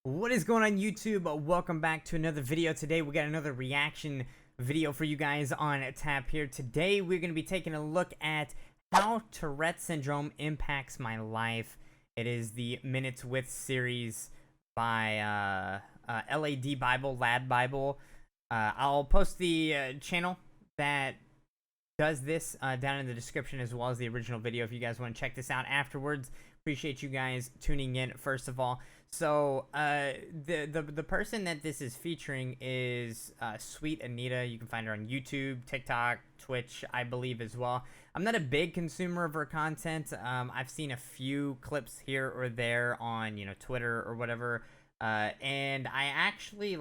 What is going on YouTube? Welcome back to another video. Today we got another reaction video for you guys on tap here. Today we're going to be taking a look at how Tourette syndrome impacts my life. It is the Minutes With series by LAD Bible, Lad Bible. I'll post the channel that does this down in the description, as well as the original video if you guys want to check this out afterwards. Appreciate you guys tuning in first of all. So the person that this is featuring is Sweet Anita. You can find her on YouTube, TikTok, Twitch, I believe, as well. I'm not a big consumer of her content. I've seen a few clips here or there on Twitter or whatever. And I actually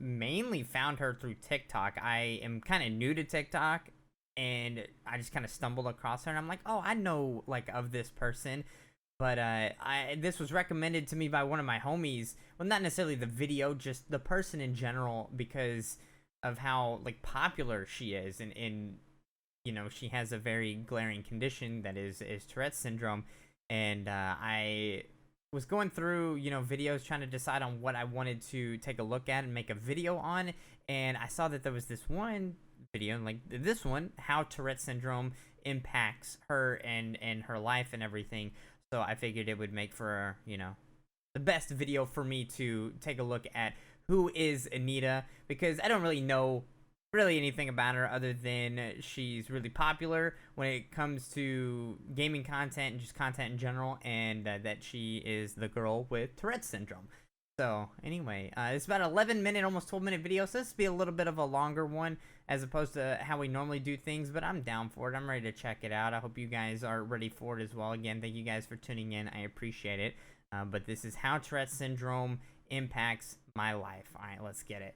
mainly found her through TikTok. I am kind of new to TikTok, and I just kind of stumbled across her, and I'm like, oh, I know of this person. But this was recommended to me by one of my homies. Well, not necessarily the video, just the person in general, because of how popular she is, and she has a very glaring condition that is Tourette syndrome. And I was going through videos trying to decide on what I wanted to take a look at and make a video on, and I saw that there was this one video, this one, how Tourette syndrome impacts her and her life and everything. So I figured it would make for, the best video for me to take a look at who is Anita, because I don't really know anything about her other than she's really popular when it comes to gaming content and just content in general, and that she is the girl with Tourette syndrome. So anyway, it's about 11-minute, almost 12-minute video, so this will be a little bit of a longer one as opposed to how we normally do things, but I'm down for it. I'm ready to check it out. I hope you guys are ready for it as well. Again, thank you guys for tuning in. I appreciate it. But this is how Tourette syndrome impacts my life. All right, let's get it.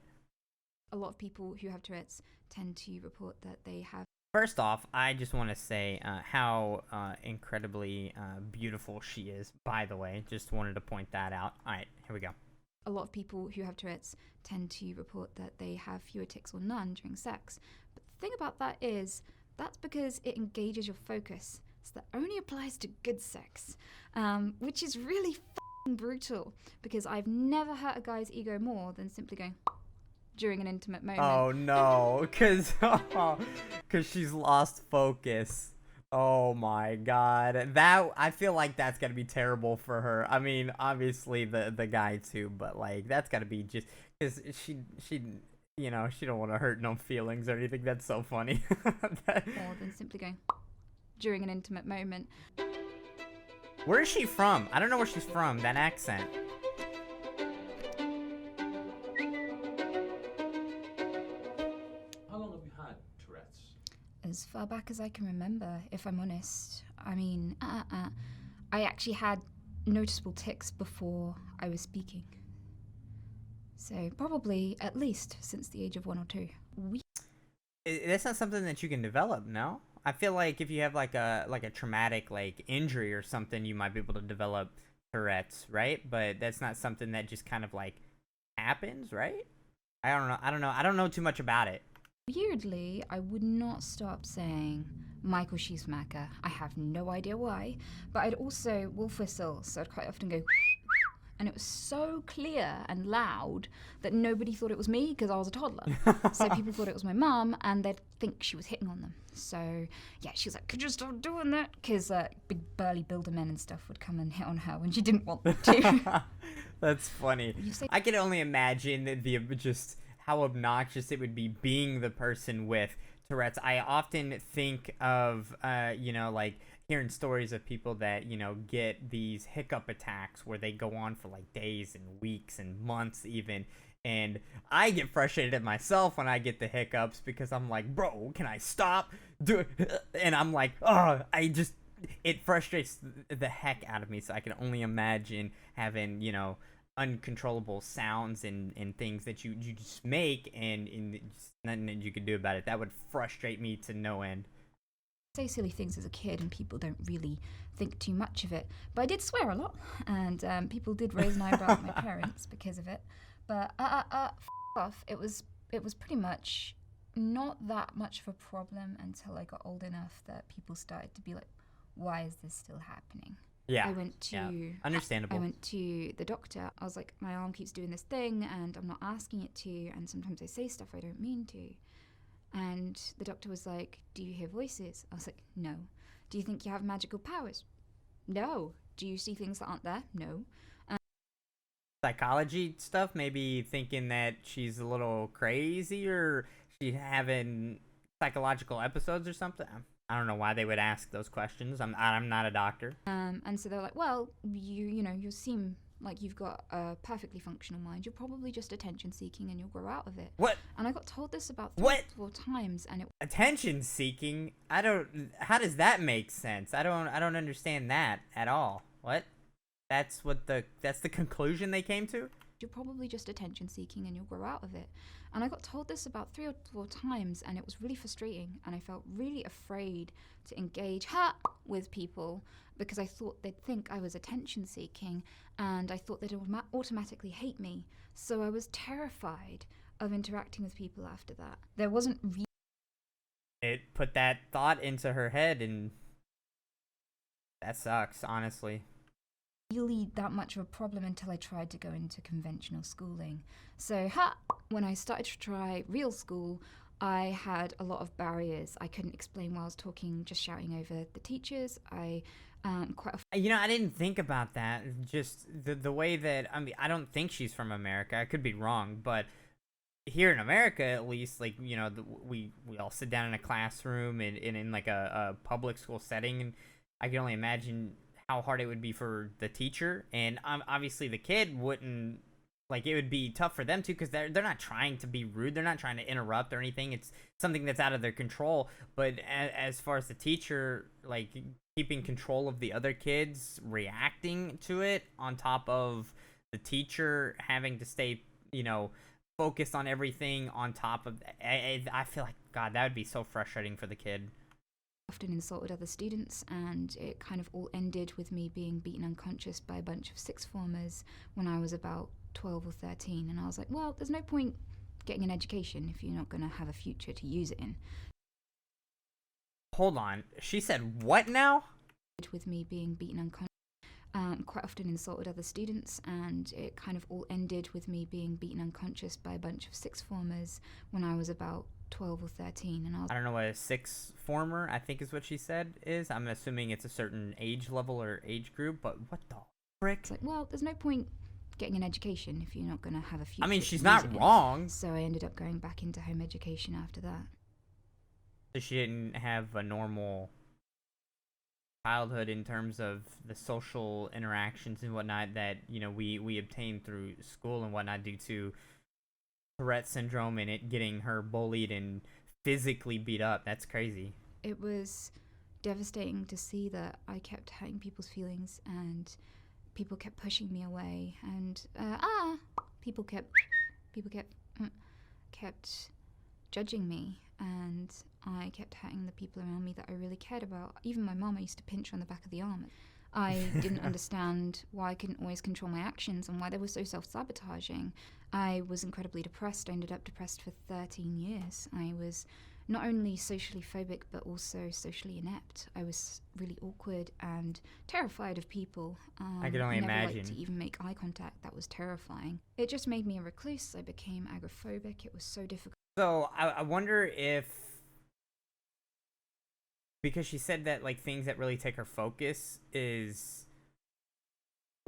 A lot of people who have Tourette's tend to report that they have... First off, I just want to say how incredibly beautiful she is, by the way. Just wanted to point that out. All right, here we go. A lot of people who have Tourette's tend to report that they have fewer tics or none during sex. But the thing about that is, that's because it engages your focus. So that only applies to good sex, which is really f***ing brutal, because I've never hurt a guy's ego more than simply going during an intimate moment. Oh no, because she's lost focus. Oh my god, that, I feel like that's gotta be terrible for her. I mean, obviously the guy too, but that's gotta be just because she don't want to hurt no feelings or anything. That's so funny. More than simply going during an intimate moment. Where is she from? I don't know where she's from. That accent. As far back as I can remember, if I'm honest. I mean, I actually had noticeable tics before I was speaking. So probably at least since the age of 1 or 2. That's not something that you can develop, no? I feel like if you have a traumatic injury or something, you might be able to develop Tourette's, right? But that's not something that just kind of happens, right? I don't know too much about it. Weirdly, I would not stop saying Michael Schumacher. I have no idea why, but I'd also wolf whistle, so I'd quite often go and it was so clear and loud that nobody thought it was me because I was a toddler. So people thought it was my mum, and they'd think she was hitting on them. So yeah, she was like, could you stop doing that? Because big burly builder men and stuff would come and hit on her when she didn't want them to. That's funny. I can only imagine just how obnoxious it would be being the person with Tourette's. I often think of, hearing stories of people that, get these hiccup attacks where they go on for days and weeks and months even. And I get frustrated at myself when I get the hiccups because I'm like, bro, can I stop? And I'm like, oh, it frustrates the heck out of me. So I can only imagine having, uncontrollable sounds and things that you just make, and just nothing that you could do about it. That would frustrate me to no end. I say silly things as a kid and people don't really think too much of it, but I did swear a lot, and people did raise an eyebrow at my parents because of it. But f off, it was pretty much not that much of a problem until I got old enough that people started to be like, why is this still happening? Yeah. I went to Yeah. Understandable. I went to the doctor. I was like, my arm keeps doing this thing and I'm not asking it to, and sometimes I say stuff I don't mean to. And the doctor was like, do you hear voices? I was like, no. Do you think you have magical powers? No. Do you see things that aren't there? No. Psychology stuff, maybe thinking that she's a little crazy or she's having psychological episodes or something. I don't know why they would ask those questions. I'm not a doctor. And so they're like, well, you seem like you've got a perfectly functional mind. You're probably just attention seeking and you'll grow out of it. What? And I got told this about What? 3 or 4 times, and it Attention seeking? How does that make sense? I don't understand that at all. What? That's the conclusion they came to? you're probably just attention seeking and you'll grow out of it. And I got told this about 3 or 4 times, and it was really frustrating, and I felt really afraid to engage with people because I thought they'd think I was attention seeking, and I thought they'd automatically hate me. So I was terrified of interacting with people after that. There wasn't It put that thought into her head, and that sucks, honestly. really that much of a problem until I tried to go into conventional schooling. So when I started to try real school, I had a lot of barriers. I couldn't explain while I was talking, just shouting over the teachers. I I didn't think about that. Just the way that, I mean, I don't think she's from America. I could be wrong, but here in America, at least, like, we all sit down in a classroom and in like a public school setting, and I can only imagine how hard it would be for the teacher, and obviously the kid wouldn't, like, it would be tough for them too, because they're not trying to be rude, they're not trying to interrupt or anything. It's something that's out of their control. But as far as the teacher, like, keeping control of the other kids reacting to it, on top of the teacher having to stay focused on everything on top of I feel like, God, that would be so frustrating for the kid. often insulted other students, and it kind of all ended with me being beaten unconscious by a bunch of sixth formers when I was about 12 or 13. And I was like, well, there's no point getting an education if you're not going to have a future to use it in. Hold on, she said what now? With me being beaten unconscious, quite often insulted other students, and it kind of all ended with me being beaten unconscious by a bunch of sixth formers when I was about 12 or 13. And I don't know what a sixth former, I think is what she said, is. I'm assuming it's a certain age level or age group, but what the frick? It's like, well, there's no point getting an education if you're not going to have a future. I mean, to she's use not it in. wrong. So I ended up going back into home education after that. So she didn't have a normal childhood in terms of the social interactions and whatnot that we obtain through school and whatnot, due to Tourette syndrome and it getting her bullied and physically beat up. That's crazy. It was devastating to see that I kept hurting people's feelings, and people kept pushing me away, and people kept judging me, and I kept hurting the people around me that I really cared about. Even my mum, I used to pinch her on the back of the arm. I didn't understand why I couldn't always control my actions and why they were so self-sabotaging. I was incredibly depressed. I ended up depressed for 13 years. I was not only socially phobic, but also socially inept. I was really awkward and terrified of people. I can only never imagine. liked to even make eye contact. That was terrifying. It just made me a recluse. I became agoraphobic. It was so difficult. So I wonder if, because she said that, like, things that really take her focus is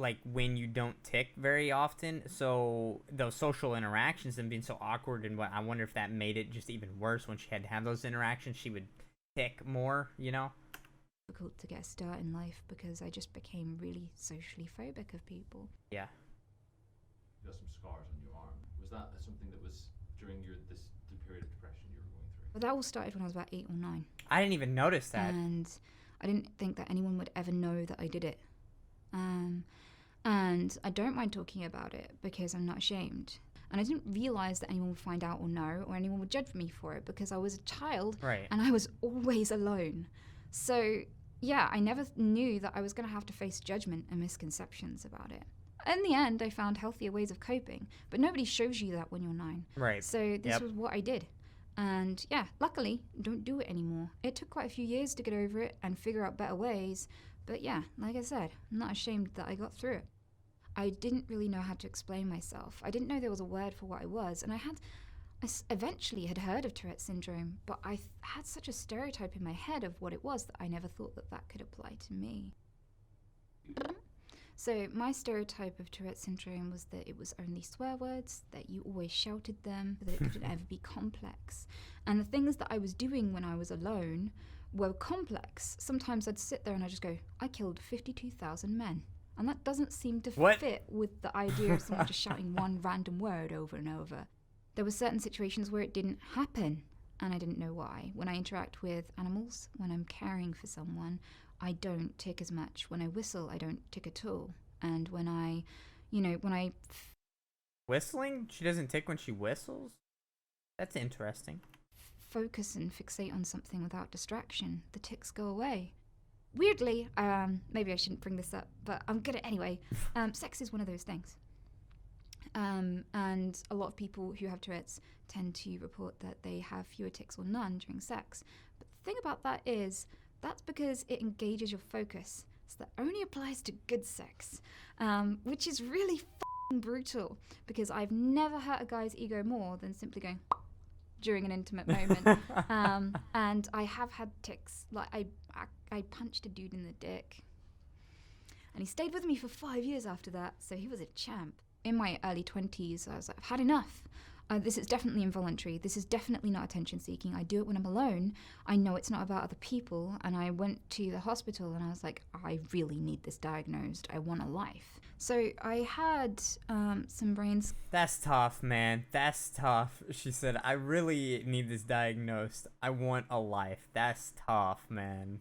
like when you don't tick very often, so those social interactions and being so awkward, and what, I wonder if that made it just even worse when she had to have those interactions. She would tick more, Difficult to get a start in life because I just became really socially phobic of people. Yeah. You got some scars on your arm. Was that something that was during the period of depression you were going through? But that all started when I was about 8 or 9. I didn't even notice that. And I didn't think that anyone would ever know that I did it. And I don't mind talking about it because I'm not ashamed. And I didn't realize that anyone would find out or know, or anyone would judge me for it, because I was a child, Right. and I was always alone. So yeah, I never knew that I was going to have to face judgment and misconceptions about it. In the end, I found healthier ways of coping, but nobody shows you that when you're 9. Right. So this Yep. was what I did. And yeah, luckily, don't do it anymore. It took quite a few years to get over it and figure out better ways, But yeah, like I said, I'm not ashamed that I got through it. I didn't really know how to explain myself. I didn't know there was a word for what I was, and I eventually had heard of Tourette syndrome, but I had such a stereotype in my head of what it was that I never thought that that could apply to me. So my stereotype of Tourette syndrome was that it was only swear words, that you always shouted them, that it couldn't ever be complex. And the things that I was doing when I was alone were complex. Sometimes I'd sit there and I'd just go, I killed 52,000 men. And that doesn't seem to fit with the idea of someone just shouting one random word over and over. There were certain situations where it didn't happen, and I didn't know why. When I interact with animals, when I'm caring for someone, I don't tick as much. When I whistle, I don't tick at all. And when I, Whistling? She doesn't tick when she whistles? That's interesting. Focus and fixate on something without distraction, the ticks go away. Weirdly, maybe I shouldn't bring this up, but I'm gonna anyway. Sex is one of those things. And a lot of people who have Tourette's tend to report that they have fewer tics or none during sex. But the thing about that is, that's because it engages your focus. So that only applies to good sex, which is really f***ing brutal, because I've never hurt a guy's ego more than simply going during an intimate moment. And I have had tics. Like I punched a dude in the dick, and he stayed with me for 5 years after that, so he was a champ. In my early 20s, I was like, I've had enough. This is definitely involuntary. This is definitely not attention seeking. I do it when I'm alone. I know it's not about other people. And I went to the hospital and I was like, I really need this diagnosed. I want a life. So I had some brains. That's tough, man. That's tough. She said, I really need this diagnosed. I want a life. That's tough, man.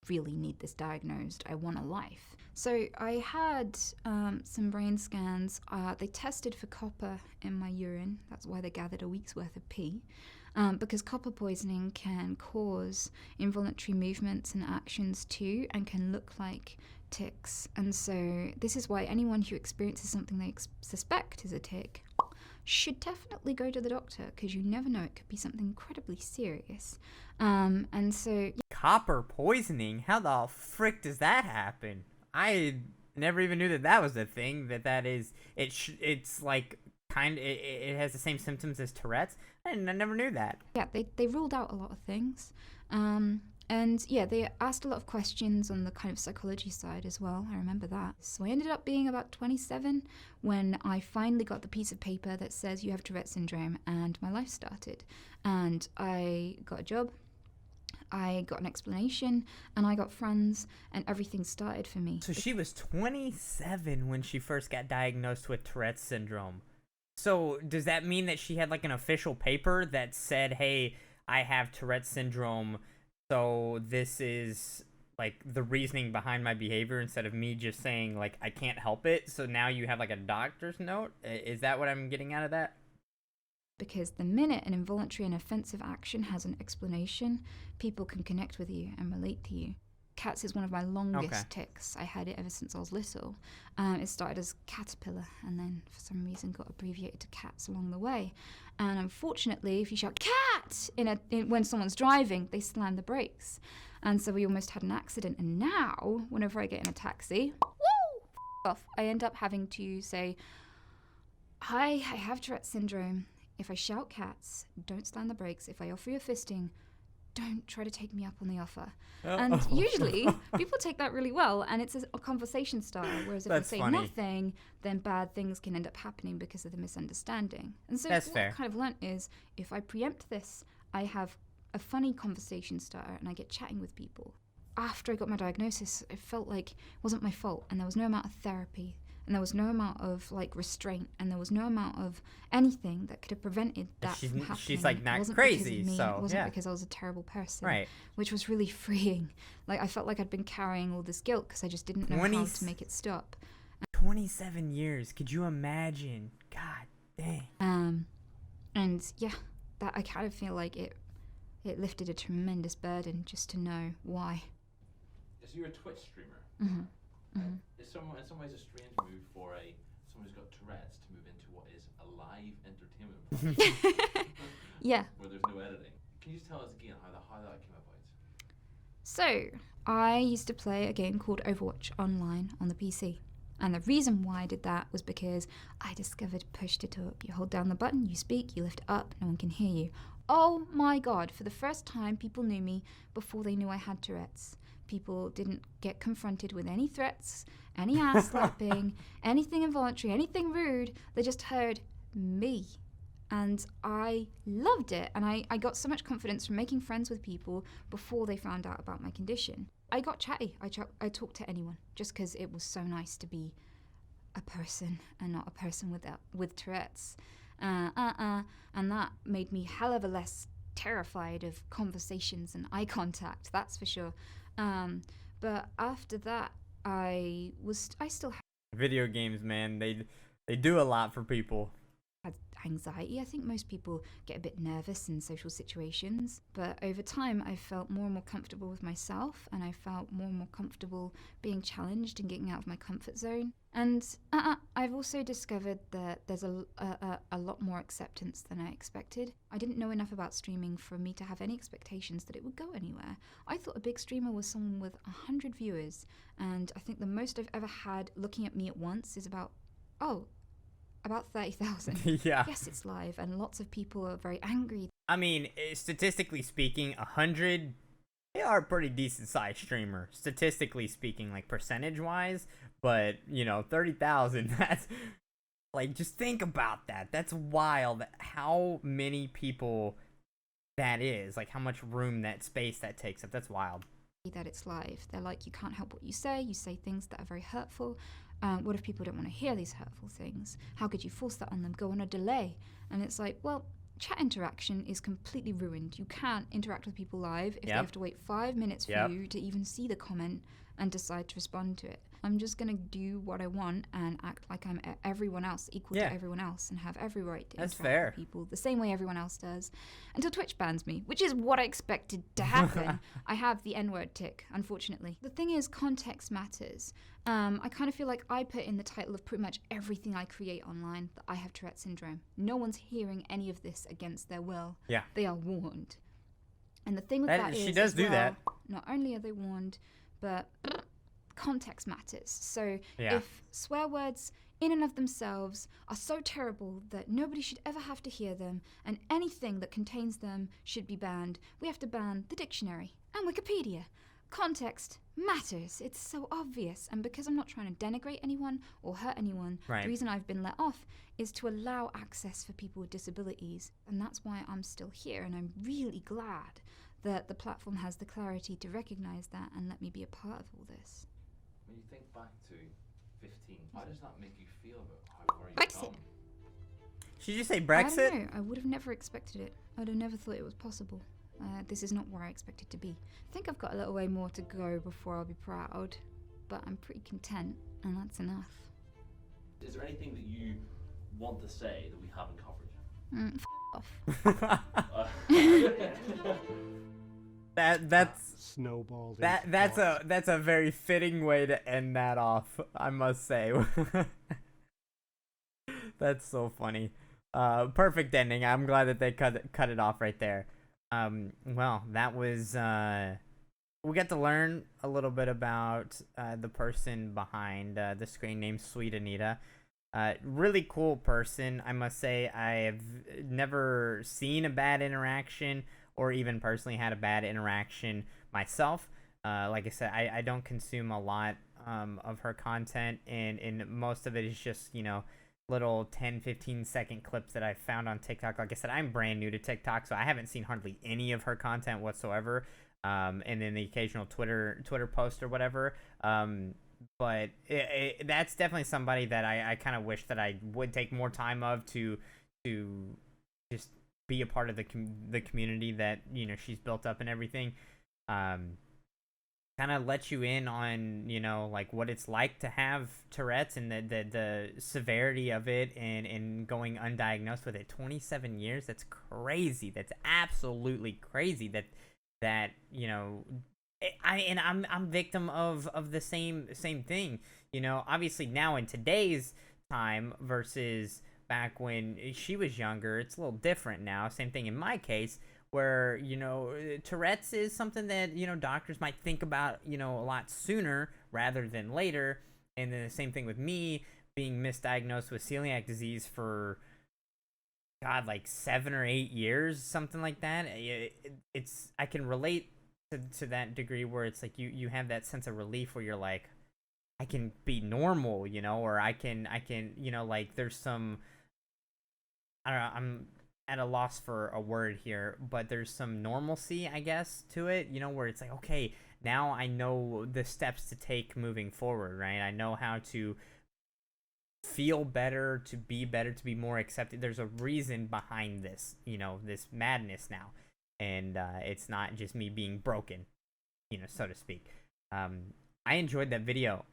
Really need this diagnosed. I want a life. So I had some brain scans. They tested for copper in my urine. That's why they gathered a week's worth of pee. Because copper poisoning can cause involuntary movements and actions too, and can look like tics. And so this is why anyone who experiences something they suspect is a tic should definitely go to the doctor, because you never know, it could be something incredibly serious. And so copper poisoning? How the frick does that happen? I never even knew that was a thing. That is, it's like it has the same symptoms as Tourette's. I never knew that. Yeah, they ruled out a lot of things. And yeah, they asked a lot of questions on the kind of psychology side as well. I remember that. So I ended up being about 27 when I finally got the piece of paper that says you have Tourette syndrome, and my life started. And I got a job, I got an explanation, and I got friends, and everything started for me. So she was 27 when she first got diagnosed with Tourette's syndrome. So does that mean that she had like an official paper that said, hey, I have Tourette's syndrome, so this is like the reasoning behind my behavior, instead of me just saying like I can't help it? So now you have like a doctor's note? Is that what I'm getting out of that? Because the minute an involuntary and offensive action has an explanation, people can connect with you and relate to you. Cats is one of my longest tics. I had it ever since I was little. It started as caterpillar, and then for some reason got abbreviated to cats along the way. And unfortunately, if you shout cat when someone's driving, they slam the brakes. And so we almost had an accident. And now, whenever I get in a taxi, off, I end up having to say, hi, I have Tourette syndrome. If I shout cats, don't slam the brakes. If I offer you a fisting, don't try to take me up on the offer. And usually people take that really well, and it's a conversation starter, whereas if I say nothing, then bad things can end up happening because of the misunderstanding. And so what I kind of learnt is, if I preempt this, I have a funny conversation starter and I get chatting with people. After I got my diagnosis, it felt like it wasn't my fault, and there was no amount of therapy, and there was no amount of like restraint, and there was no amount of anything that could have prevented that from happening. She's like not it crazy, me, so it wasn't because I was a terrible person, right? Which was really freeing. Like I felt like I'd been carrying all this guilt because I just didn't know how to make it stop. 27 years, could you imagine? God dang. And yeah, that I kind of feel like it lifted a tremendous burden just to know why. So you're a Twitch streamer. Mm-hmm. Mm-hmm. It's in some ways a strange move for someone who's got Tourette's to move into what is a live entertainment platform. Yeah. Where there's no editing. Can you just tell us again how that came about? So, I used to play a game called Overwatch online on the PC. And the reason why I did that was because I discovered push to talk. You hold down the button, you speak, you lift it up, no one can hear you. Oh my god, for the first time, people knew me before they knew I had Tourette's. People didn't get confronted with any threats, any ass slapping, anything involuntary, anything rude. They just heard me. And I loved it. And I got so much confidence from making friends with people before they found out about my condition. I got chatty. I talked to anyone just because it was so nice to be a person and not a person with Tourette's. And that made me hell of a less terrified of conversations and eye contact, that's for sure. But after that, I still Video games, man, they do a lot for people. had anxiety. I think most people get a bit nervous in social situations, but over time I felt more and more comfortable with myself, and I felt more and more comfortable being challenged and getting out of my comfort zone. And I've also discovered that there's a lot more acceptance than I expected. I didn't know enough about streaming for me to have any expectations that it would go anywhere. I thought a big streamer was someone with 100 viewers, and I think the most I've ever had looking at me at once is about 30,000. Yeah. Yes, it's live, and lots of people are very angry. I mean, statistically speaking, 100, they are a pretty decent sized streamer, statistically speaking, like percentage wise. But, 30,000, that's like, just think about that. That's wild how many people that is, like how much room, that space that takes up. That's wild. That it's live. They're like, you can't help what you say things that are very hurtful. What if people don't want to hear these hurtful things? How could you force that on them? Go on a delay. And it's like, well, chat interaction is completely ruined. You can't interact with people live if they have to wait 5 minutes for you to even see the comment and decide to respond to it. I'm just going to do what I want and act like I'm everyone else, equal to everyone else, and have every right to interact with people the same way everyone else does, until Twitch bans me, which is what I expected to happen. I have the N-word tick, unfortunately. The thing is, context matters. I kind of feel like I put in the title of pretty much everything I create online that I have Tourette syndrome. No one's hearing any of this against their will. Yeah. They are warned. And the thing with that is, she does do that. Not only are they warned, but context matters. So if swear words in and of themselves are so terrible that nobody should ever have to hear them, and anything that contains them should be banned, we have to ban the dictionary and Wikipedia. Context matters. It's so obvious. And because I'm not trying to denigrate anyone or hurt anyone, the reason I've been let off is to allow access for people with disabilities. And that's why I'm still here. And I'm really glad that the platform has the clarity to recognize that and let me be a part of all this. When you think back to 15, how does that make you feel about how far you've come? Should you say Brexit? I don't know. I would have never expected it. I'd have never thought it was possible. This is not where I expected to be. I think I've got a little way more to go before I'll be proud, but I'm pretty content, and that's enough. Is there anything that you want to say that we haven't covered? Off. That's snowballed. That's a very fitting way to end that off, I must say. That's so funny. Perfect ending. I'm glad that they cut it off right there. Well, that was we got to learn a little bit about the person behind the screen named Sweet Anita. Really cool person, I must say. I have never seen a bad interaction or even personally had a bad interaction myself. Like I said, I don't consume a lot of her content, and most of it is just, little 10-15 second clips that I found on TikTok. Like I said, I'm brand new to TikTok, so I haven't seen hardly any of her content whatsoever. And then the occasional Twitter post or whatever. But that's definitely somebody that I kind of wish that I would take more time of to just be a part of the community that she's built up and everything. Kind of let you in on like what it's like to have Tourette's and the severity of it and going undiagnosed with it. 27 years, that's crazy. That's absolutely crazy that I'm victim of the same thing. Obviously now in today's time versus back when she was younger, it's a little different now. Same thing in my case, where, you know, Tourette's is something that, you know, doctors might think about, you know, a lot sooner rather than later. And then the same thing with me being misdiagnosed with celiac disease for, God, like 7 or 8 years, something like that. It's I can relate to that degree where it's like you have that sense of relief where you're like, I can be normal, you know, or I can, you know, like there's some, I don't know, I'm at a loss for a word here, but there's some normalcy, I guess, to it, you know, where it's like, okay, now I know the steps to take moving forward, right? I know how to feel better, to be more accepted. There's a reason behind this, you know, this madness now. And it's not just me being broken, you know, so to speak. I enjoyed that video.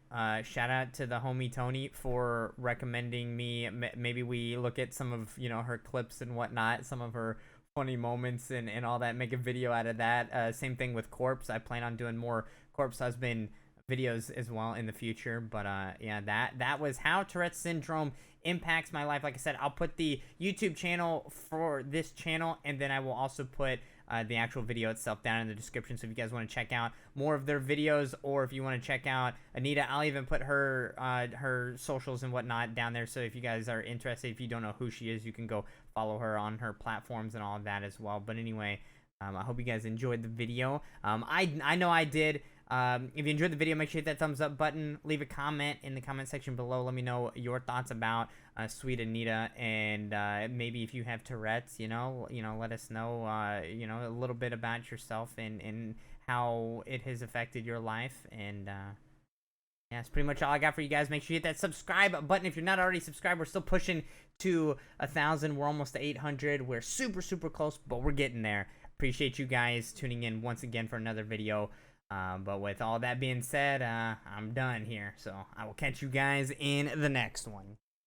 Shout out to the homie Tony for recommending me. Maybe we look at some of, you know, her clips and whatnot, some of her funny moments and all that, make a video out of that. Same thing with Corpse. I plan on doing more Corpse Husband videos as well in the future. But yeah, that was how Tourette's syndrome impacts my life. Like I said, I'll put the YouTube channel for this channel, and then I will also put the actual video itself down in the description. So if you guys want to check out more of their videos, or if you want to check out Anita, I'll even put her her socials and whatnot down there. So if you guys are interested, if you don't know who she is, you can go follow her on her platforms and all of that as well. But anyway, I hope you guys enjoyed the video. I know I did. If you enjoyed the video, make sure you hit that thumbs up button. Leave a comment in the comment section below. Let me know your thoughts about sweet Anita, and maybe if you have Tourette's, you know, let us know, you know, a little bit about yourself and how it has affected your life. And yeah, that's pretty much all I got for you guys. Make sure you hit that subscribe button if you're not already subscribed. We're still pushing to 1,000. We're almost to 800. We're super close, but we're getting there. Appreciate you guys tuning in once again for another video. But with all that being said, I'm done here. So I will catch you guys in the next one.